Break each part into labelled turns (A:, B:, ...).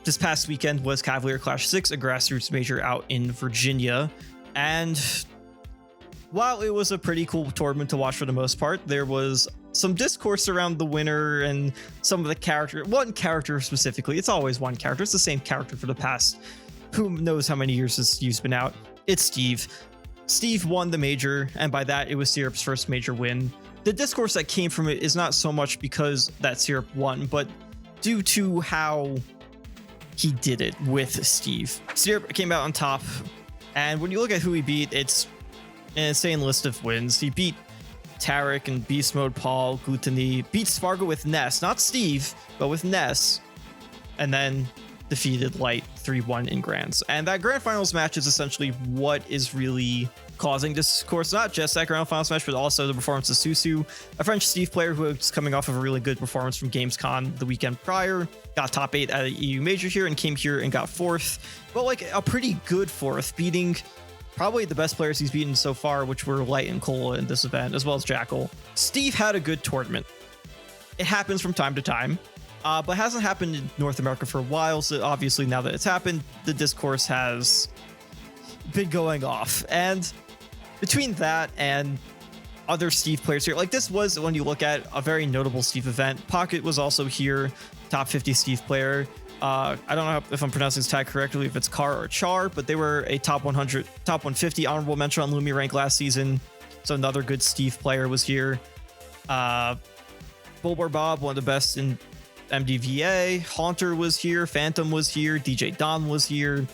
A: this past weekend was Cavalier Clash 6, a grassroots major out in Virginia. And while it was a pretty cool tournament to watch for the most part, there was some discourse around the winner and some of the one character specifically. It's always one character. It's the same character for the past who knows how many years since Steve's been out. It's Steve. Steve won the major, and by that it was Syrup's first major win. The discourse that came from it is not so much because that Syrup won, but due to how he did it with Steve. Syrup came out on top, and when you look at who he beat, it's an insane list of wins. He beat Tarek and Beast Mode Paul, Gluttony, beat Spargo with Ness, not Steve, but with Ness, and then defeated Light 3-1 in Grands. And that Grand Finals match is essentially what is really causing discourse, not just that Grand Finals match, but also the performance of Susu, a French Steve player who was coming off of a really good performance from GamesCon the weekend prior, got top 8 at a EU major here and came here and got 4th, but like a pretty good 4th, beating probably the best players he's beaten so far, which were Light and Cola in this event, as well as Jackal. Steve had a good tournament. It happens from time to time, but hasn't happened in North America for a while, so obviously now that it's happened, the discourse has been going off. And between that and other Steve players here, like this was, when you look at, a very notable Steve event. Pocket was also here, top 50 Steve player. I don't know if I'm pronouncing his tag correctly, if it's Car or Char, but they were a top 100, top 150 honorable mention on Lumi rank last season. So another good Steve player was here. Bulbar Bob, one of the best in MDVA. Haunter was here. Phantom was here. DJ Don was here.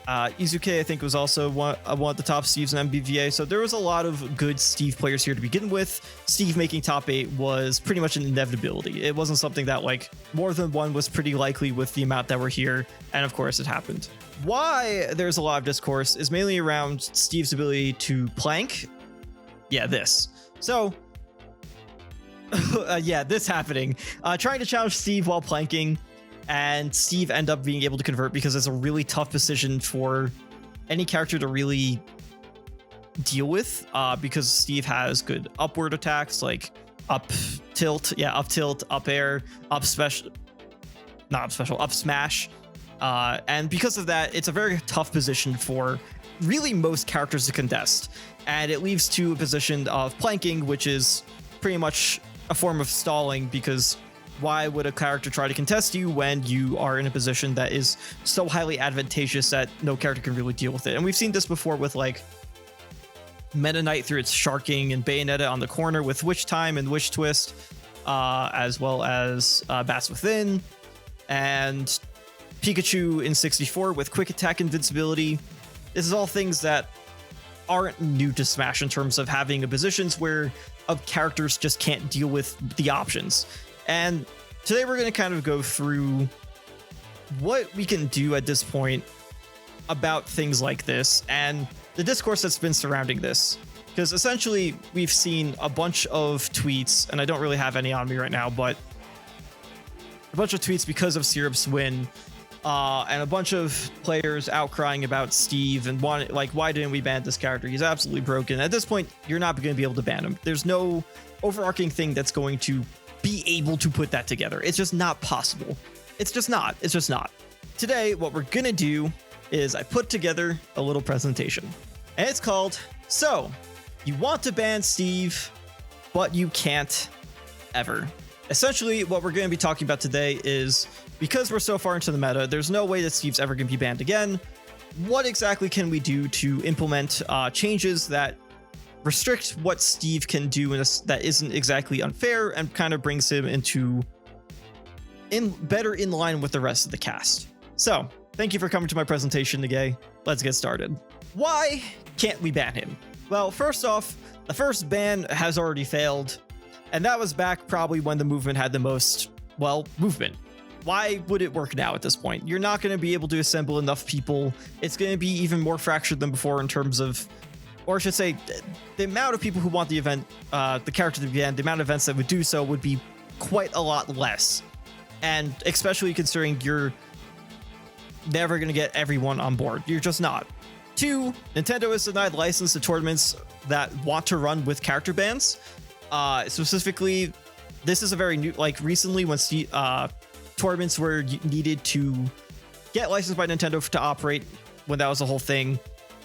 A: Izuke, I think, was also one of the top Steves in MBVA. So there was a lot of good Steve players here to begin with. Steve making top 8 was pretty much an inevitability. It wasn't something that, like, more than one was pretty likely with the amount that were here. And of course it happened. Why there's a lot of discourse is mainly around Steve's ability to plank. Yeah, this. So yeah, this happening. Trying to challenge Steve while planking, and Steve end up being able to convert because it's a really tough position for any character to really deal with, because Steve has good upward attacks like up tilt, up air, up smash, and because of that, it's a very tough position for really most characters to contest, and it leads to a position of planking, which is pretty much a form of stalling, because why would a character try to contest you when you are in a position that is so highly advantageous that no character can really deal with it? And we've seen this before with like Meta Knight through its Sharking and Bayonetta on the corner with Witch Time and Witch Twist, as well as Bats Within, and Pikachu in 64 with Quick Attack Invincibility. This is all things that aren't new to Smash in terms of having positions where characters just can't deal with the options. And today we're going to kind of go through what we can do at this point about things like this and the discourse that's been surrounding this. Because essentially we've seen a bunch of tweets, and I don't really have any on me right now, but a bunch of tweets because of Syrup's win, and a bunch of players outcrying about Steve and why didn't we ban this character? He's absolutely broken. At this point, you're not going to be able to ban him. There's no overarching thing that's going to be able to put that together. It's just not possible. It's just not. Today, what we're going to do is I put together a little presentation, and it's called, So, You Want to Ban Steve, But You Can't Ever. Essentially, what we're going to be talking about today is, because we're so far into the meta, there's no way that Steve's ever going to be banned again. What exactly can we do to implement changes that restrict what Steve can do that isn't exactly unfair and kind of brings him better in line with the rest of the cast? So, thank you for coming to my presentation today. Let's get started. Why can't we ban him? Well, first off, the first ban has already failed, and that was back probably when the movement had the most, movement. Why would it work now at this point? You're not going to be able to assemble enough people. It's going to be even more fractured than before in terms of, or I should say, the amount of people who want the event, the character to be banned, the amount of events that would do so would be quite a lot less. And especially considering you're never going to get everyone on board. You're just not. 2, Nintendo has denied license to tournaments that want to run with character bans. Specifically, this is a very new, recently when tournaments where you needed to get licensed by Nintendo to operate when that was the whole thing.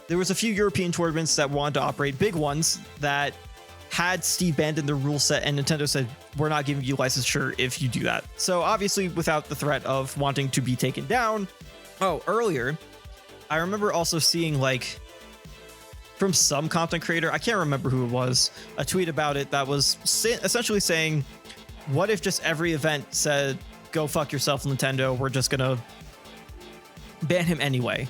A: There was a few European tournaments that wanted to operate, big ones that had Steve banned in their rule set, and Nintendo said, we're not giving you licensure if you do that. So obviously without the threat of wanting to be taken down. Oh, earlier, I remember also seeing like from some content creator, I can't remember who it was, a tweet about it that was essentially saying, what if just every event said, go fuck yourself, Nintendo, we're just gonna ban him anyway.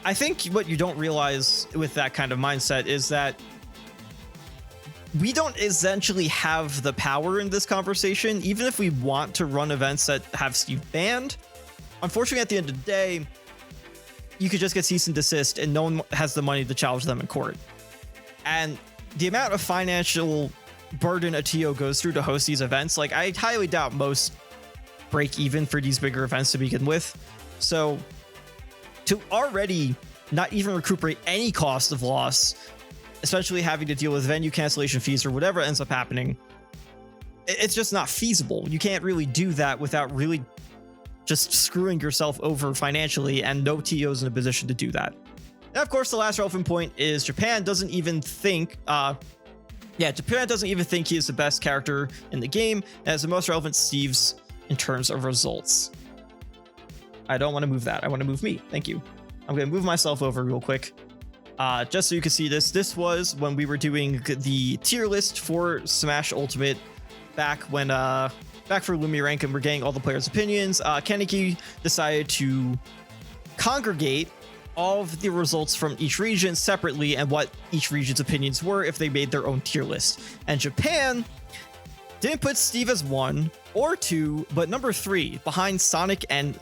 A: I think what you don't realize with that kind of mindset is that we don't essentially have the power in this conversation, even if we want to run events that have Steve banned. Unfortunately, at the end of the day, you could just get cease and desist and no one has the money to challenge them in court. And the amount of financial burden a TO goes through to host these events, like I highly doubt most break even for these bigger events to begin with. So to already not even recuperate any cost of loss, especially having to deal with venue cancellation fees or whatever ends up happening, it's just not feasible. You can't really do that without really just screwing yourself over financially, and no TO's in a position to do that. And of course, the last relevant point is Japan doesn't even think, Japan doesn't even think he is the best character in the game, and has the most relevant Steves in terms of results. I don't want to move that. I want to move me. Thank you. I'm going to move myself over real quick. Just so you can see this. This was when we were doing the tier list for Smash Ultimate back when, back for Lumia Rank, and we're getting all the players' opinions. Kaneki decided to congregate all of the results from each region separately and what each region's opinions were if they made their own tier list. And Japan didn't put Steve as 1 or 2, but number 3 behind Sonic and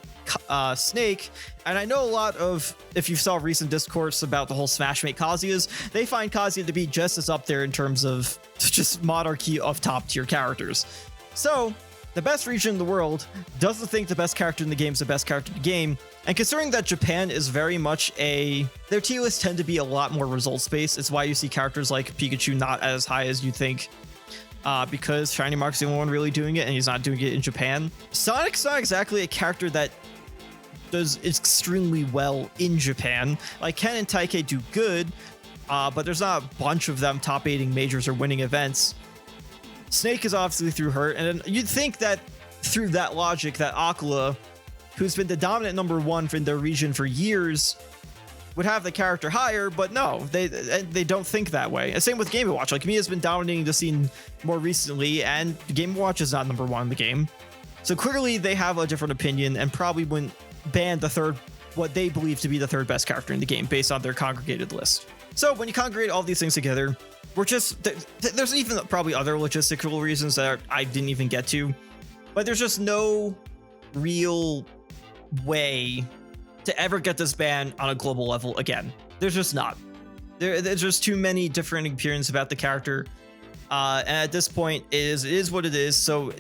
A: Snake. And I know a lot of, if you saw recent discourse about the whole Smashmate Kazuya's, they find Kazuya to be just as up there in terms of just monarchy of top tier characters. So the best region in the world doesn't think the best character in the game is the best character in the game. And considering that Japan is very much their tier lists tend to be a lot more results based. It's why you see characters like Pikachu not as high as you think, because Shiny Mark's the only one really doing it, and he's not doing it in Japan. Sonic's not exactly a character that does extremely well in Japan. Like Ken and Taike do good, but there's not a bunch of them top 8ing majors or winning events. Snake is obviously through hurt, and you'd think that through that logic that Akula, who's been the dominant number 1 in their region for years, would have the character higher, but no, they don't think that way. And same with Game & Watch. Like, Mia's been dominating the scene more recently, and Game & Watch is not number 1 in the game. So clearly they have a different opinion and probably wouldn't ban what they believe to be the 3rd best character in the game based on their congregated list. So when you congregate all these things together, there's even probably other logistical reasons that I didn't even get to, but there's just no real way to ever get this ban on a global level again. There's just not. There's just too many different opinions about the character, and at this point, it is what it is. So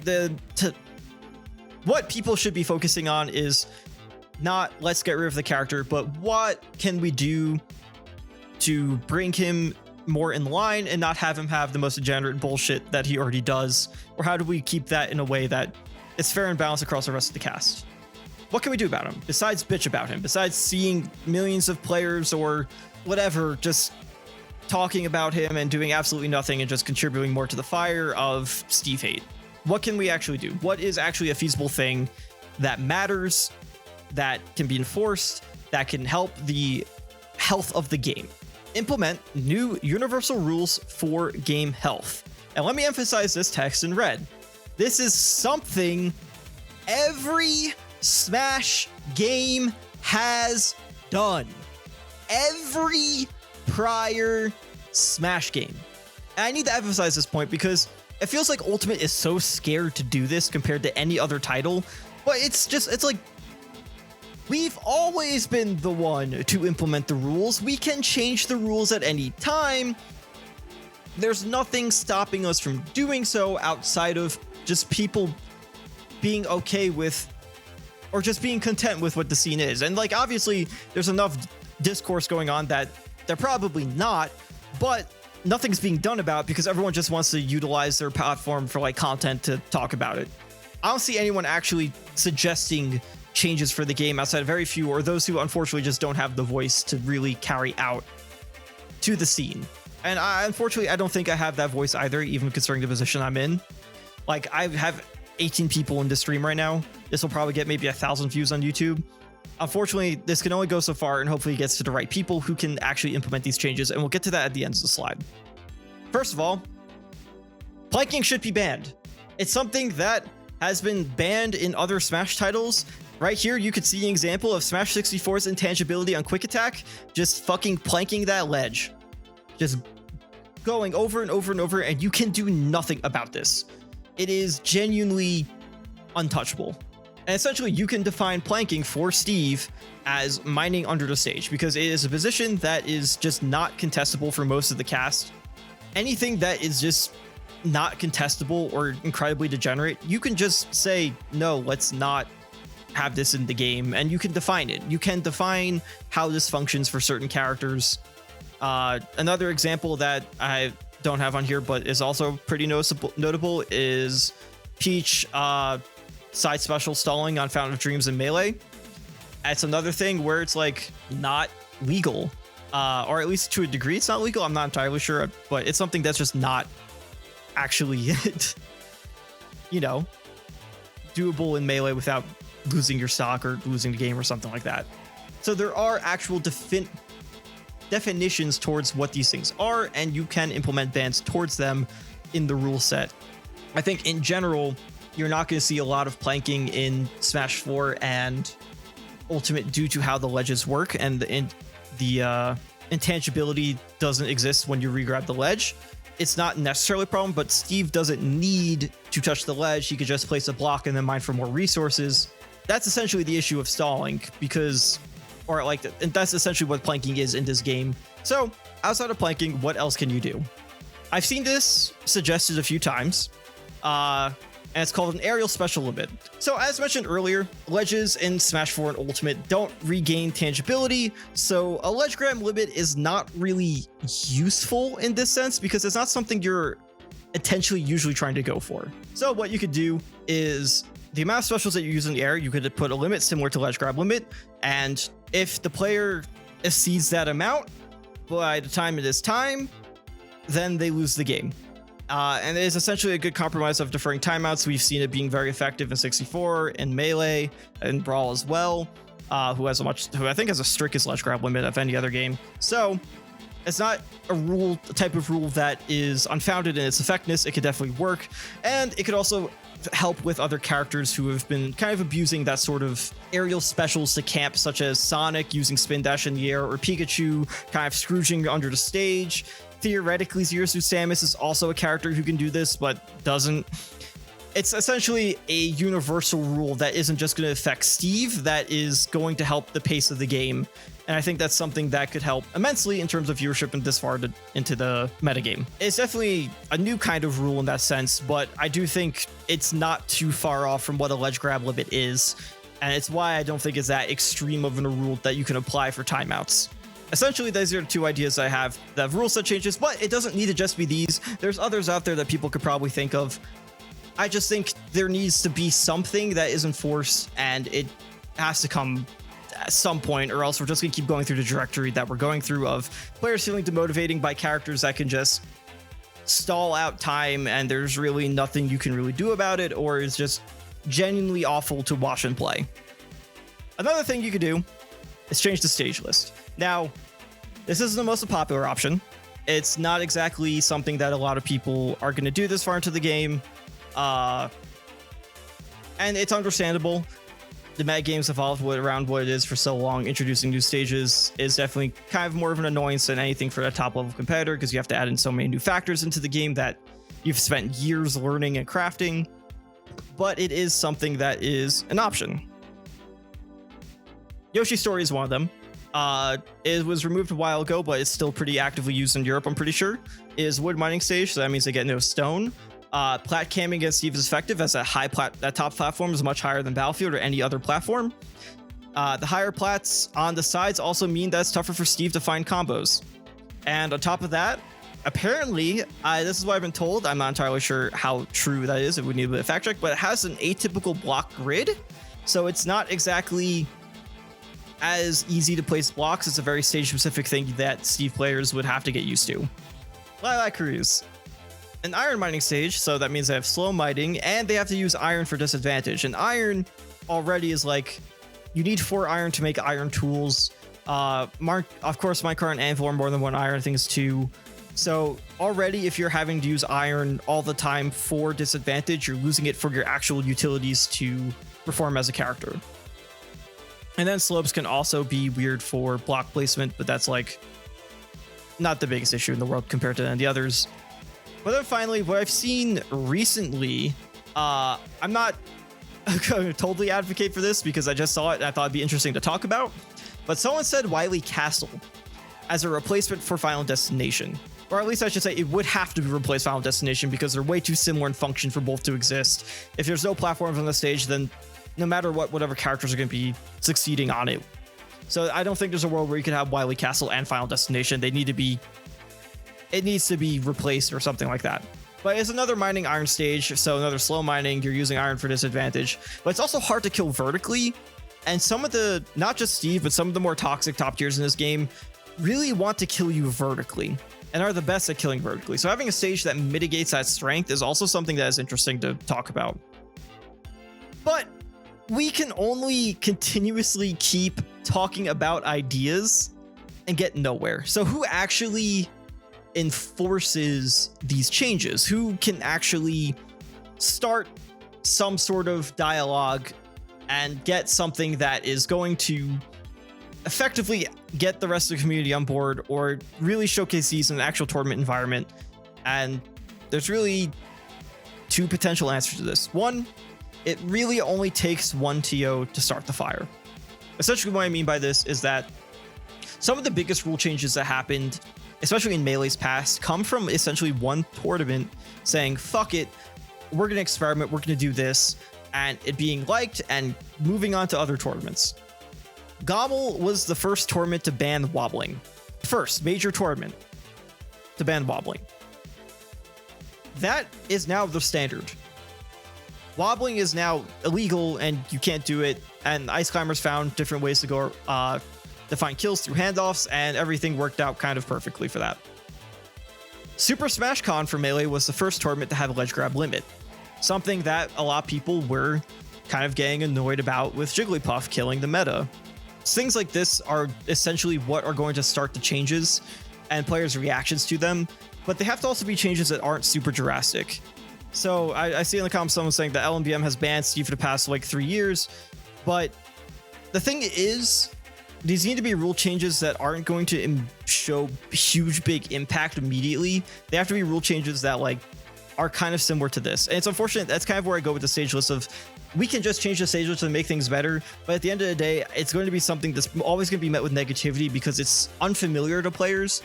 A: what people should be focusing on is not let's get rid of the character, but what can we do to bring him more in line and not have him have the most degenerate bullshit that he already does? Or how do we keep that in a way that is fair and balanced across the rest of the cast? What can we do about him besides bitch about him, besides seeing millions of players or whatever just talking about him and doing absolutely nothing and just contributing more to the fire of Steve hate? What can we actually do? What is actually a feasible thing that matters, that can be enforced, that can help the health of the game? Implement new universal rules for game health. And let me emphasize this text in red. This is something every Smash game has done. Every prior Smash game. And I need to emphasize this point because it feels like Ultimate is so scared to do this compared to any other title, but it's like we've always been the one to implement the rules. We can change the rules at any time. There's nothing stopping us from doing so outside of just people being okay with, or just being content with what the scene is. And like, obviously there's enough discourse going on that they're probably not, but nothing's being done about it because everyone just wants to utilize their platform for like content to talk about it. I don't see anyone actually suggesting changes for the game outside of very few, or those who unfortunately just don't have the voice to really carry out to the scene. And unfortunately, I don't think I have that voice either, even considering the position I'm in. Like, I have 18 people in this stream right now. This will probably get maybe 1,000 views on YouTube. Unfortunately, this can only go so far, and hopefully it gets to the right people who can actually implement these changes, and we'll get to that at the end of the slide. First of all, planking should be banned. It's something that has been banned in other Smash titles. Right here, you could see an example of Smash 64's intangibility on quick attack, just fucking planking that ledge. Just going over and over and over, and you can do nothing about this. It is genuinely untouchable. And essentially, you can define planking for Steve as mining under the stage, because it is a position that is just not contestable for most of the cast. Anything that is just not contestable or incredibly degenerate, you can just say, no, let's not have this in the game, and you can define it. You can define how this functions for certain characters. Another example that I don't have on here, but is also pretty notable, is Peach side special stalling on Fountain of Dreams and Melee. That's another thing where it's like not legal, or at least to a degree it's not legal. I'm not entirely sure, but it's something that's just not actually, you know, doable in Melee without losing your stock or losing the game or something like that. So there are actual definitions towards what these things are, and you can implement bans towards them in the rule set. I think in general, you're not going to see a lot of planking in Smash 4 and Ultimate due to how the ledges work, and the intangibility doesn't exist when you regrab the ledge. It's not necessarily a problem, but Steve doesn't need to touch the ledge. He could just place a block and then mine for more resources. That's essentially the issue of stalling, because, or like, and that's essentially what planking is in this game. So outside of planking, what else can you do? I've seen this suggested a few times, and it's called an aerial special limit. So as mentioned earlier, ledges in Smash 4 and Ultimate don't regain tangibility, so a ledge grab limit is not really useful in this sense, because it's not something you're intentionally usually trying to go for. So what you could do is, the amount of specials that you use in the air, you could put a limit similar to ledge grab limit, and if the player exceeds that amount by the time it is time, then they lose the game. And it is essentially a good compromise of deferring timeouts. We've seen it being very effective in 64, in Melee, and Brawl as well, who I think has a strictest ledge grab limit of any other game. So it's not a type of rule that is unfounded in its effectiveness. It could definitely work, and it could also help with other characters who have been kind of abusing that sort of aerial specials to camp, such as Sonic using spin dash in the air, or Pikachu kind of scrooging under the stage. Theoretically, Zero Suit Samus is also a character who can do this, but doesn't. It's essentially a universal rule that isn't just going to affect Steve, that is going to help the pace of the game. And I think that's something that could help immensely in terms of viewership and this far into the metagame. It's definitely a new kind of rule in that sense, but I do think it's not too far off from what a ledge grab limit is. And it's why I don't think it's that extreme of a rule that you can apply for timeouts. Essentially, those are the two ideas I have. The rule set changes, but it doesn't need to just be these. There's others out there that people could probably think of. I just think there needs to be something that is enforced, and it has to come at some point, or else we're just going to keep going through the trajectory that we're going through of players feeling demotivating by characters that can just stall out time, and there's really nothing you can really do about it, or is just genuinely awful to watch and play. Another thing you could do is change the stage list. Now, this isn't the most popular option. It's not exactly something that a lot of people are going to do this far into the game. And it's understandable. The meta game's evolved around what it is for so long. Introducing new stages is definitely kind of more of an annoyance than anything for a top level competitor, because you have to add in so many new factors into the game that you've spent years learning and crafting. But it is something that is an option. Yoshi's Story is one of them. It was removed a while ago, but it's still pretty actively used in Europe, I'm pretty sure. Is wood mining stage, so that means they get no stone. Plat camming against Steve is effective, as that top platform is much higher than Battlefield or any other platform. The higher plats on the sides also mean that it's tougher for Steve to find combos. And on top of that, Apparently, this is what I've been told. I'm not entirely sure how true that is. It would need a bit of fact check, but it has an atypical block grid. So it's not exactly as easy to place blocks. It's a very stage specific thing that Steve players would have to get used to. Lilac Cruise. An iron mining stage, so that means they have slow mining and they have to use iron for disadvantage. And iron already is like, you need 4 iron to make iron tools. Of course, minecart and anvil are more than 1 iron, I think it's 2. So already if you're having to use iron all the time for disadvantage, you're losing it for your actual utilities to perform as a character. And then slopes can also be weird for block placement, but that's like not the biggest issue in the world compared to any of the others. But then finally, what I've seen recently, I'm not going to totally advocate for this because I just saw it and I thought it'd be interesting to talk about. But someone said Wily Castle as a replacement for Final Destination. Or at least I should say it would have to be replaced Final Destination because they're way too similar in function for both to exist. If there's no platforms on the stage, then no matter what, whatever characters are going to be succeeding on it. So I don't think there's a world where you could have Wily Castle and Final Destination. It needs to be replaced or something like that. But it's another mining iron stage, so another slow mining, you're using iron for disadvantage. But it's also hard to kill vertically. And some of the, not just Steve, but some of the more toxic top tiers in this game really want to kill you vertically and are the best at killing vertically. So having a stage that mitigates that strength is also something that is interesting to talk about. But we can only continuously keep talking about ideas and get nowhere. So who actually enforces these changes? Who can actually start some sort of dialogue and get something that is going to effectively get the rest of the community on board or really showcase these in an actual tournament environment? And there's really 2 potential answers to this. One, it really only takes 1 TO to start the fire. Essentially what I mean by this is that some of the biggest rule changes that happened, especially in Melee's past, come from essentially 1 tournament saying, fuck it, we're going to experiment, we're going to do this, and it being liked and moving on to other tournaments. Gobble was the first tournament to ban wobbling. First major tournament to ban wobbling. That is now the standard. Wobbling is now illegal and you can't do it, and Ice Climbers found different ways to go to find kills through handoffs, and everything worked out kind of perfectly for that. Super Smash Con for Melee was the first tournament to have a ledge grab limit, something that a lot of people were kind of getting annoyed about with Jigglypuff killing the meta. Things like this are essentially what are going to start the changes and players' reactions to them, but they have to also be changes that aren't super drastic. So I see in the comments someone saying that LMBM has banned Steve for the past like 3 years, but the thing is, these need to be rule changes that aren't going to show huge big impact immediately. They have to be rule changes that like are kind of similar to this. And it's unfortunate, that's kind of where I go with the stage list of, we can just change the stage list to make things better, but at the end of the day, it's going to be something that's always going to be met with negativity because it's unfamiliar to players,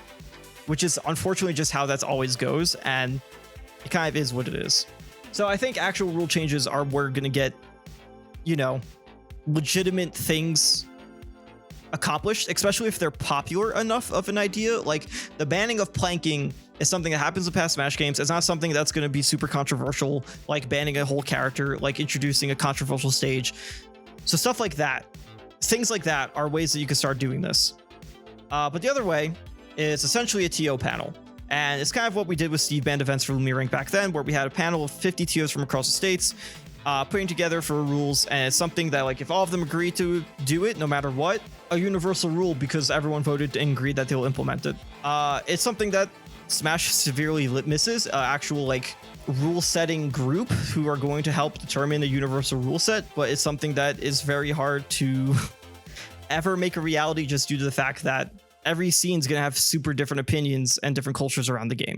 A: which is unfortunately just how that's always goes, and it kind of is what it is. So I think actual rule changes are where we're going to get, you know, legitimate things accomplished, especially if they're popular enough of an idea. Like the banning of planking is something that happens in past Smash games. It's not something that's going to be super controversial, like banning a whole character, like introducing a controversial stage. So stuff like that, things like that are ways that you can start doing this. But the other way is essentially a TO panel. And it's kind of what we did with Steve banned events for Lumia Rank back then, where we had a panel of 50 TOs from across the states, putting together for rules. And it's something that, like, if all of them agree to do it, no matter what, a universal rule because everyone voted and agreed that they'll implement it. It's something that Smash severely misses, actual like rule setting group who are going to help determine the universal rule set, but it's something that is very hard to ever make a reality just due to the fact that every scene is going to have super different opinions and different cultures around the game.